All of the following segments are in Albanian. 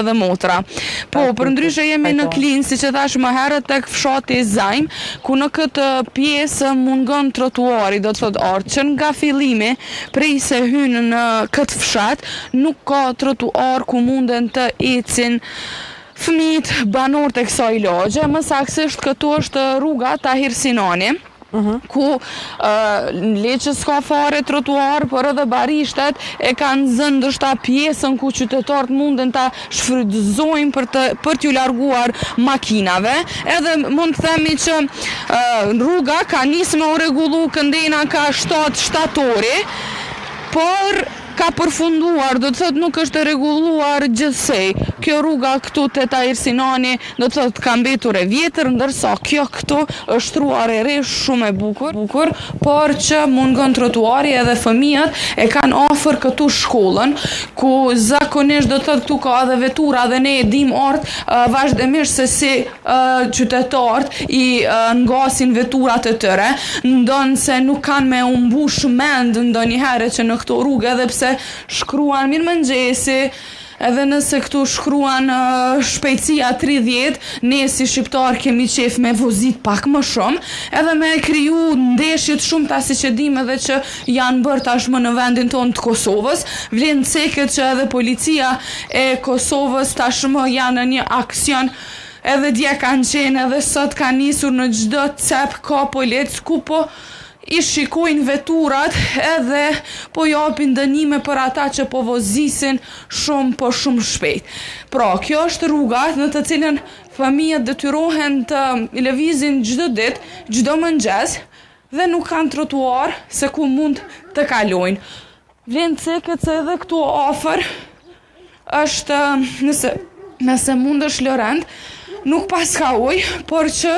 dhe motra. Po, përndryshe jemi në Klinë, si që thash më herët tek fshati i Zajm, ku në këtë pjesë mungon trotuari, do të thotë orë, që nga fillimi, prej se hynë në këtë fshat, nuk ka trotuar ku munden të ecin fëmijët banor të kësaj lagje. Më saktësisht këtu është rruga Tahir Sinani, ku Leqës ka fare trotuar, por edhe barishtet e kanë zënë ndoshta pjesën ku qytetarët munden ta shfrytëzojnë për t'ju larguar makinave. Edhe mund të themi që rruga ka nisë me u rregullu këndena ka 7 shtatori, por ka përfunduar, do të thotë nuk është rregulluar gjithsej. Kjo rruga këtu te Tahir Sinani, do të thotë ka mbetur e vjetër, ndërsa kjo këtu është shtruar e re shumë e bukur, por që mungon trotuari edhe fëmijët e kanë afër këtu shkollën, ku zakonisht do të thotë këtu ka edhe vetura dhe ne e dim vazhdimisht se si qytetarët i ngasin veturat e tyre, ndonë se nuk kanë me u mbush mend ndonjëherë që në këto rrugë, edhe pse shkruan mirëmëngjesi, edhe nëse këtu shkruan shpejtësia 30, ne si shqiptar kemi qef me vozit pak më shumë, edhe me kriju ndeshjet shumë ta si që dim edhe që janë bërë tashmë në vendin tonë të Kosovës. Vlen ceket që edhe policia e Kosovës tashmë janë në një aksion, edhe dje kanë qenë edhe sot kanë nisur në çdo cep ka polic ku po i shikojnë veturat edhe po japin dënime për ata që po vozisin shumë shpejt. Pra, kjo është rruga në të cilën fëmijët detyrohen të lëvizin çdo ditë, çdo mëngjes dhe nuk kanë trotuar se ku mund të kalojnë. Vlen ceket se edhe këtu afër është, nëse mund është Lorend, nuk pas ka ujë, por që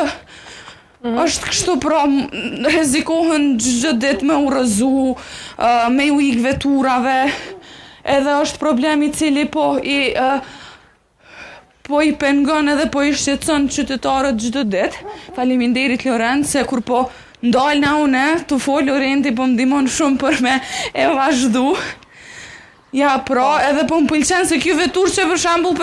është kështu, pra rrezikohen çdo ditë me u rrëzu, me u ik veturave, edhe është problemi i cili po i pengon edhe po i shqetëson qytetarët çdo ditë. Faleminderit Lorend se kur po ndalna une të fol Lorendi po më ndihmon shumë për me e vazhdu. Ja, pra, edhe po më pëlqen se kjo veturë që për shembull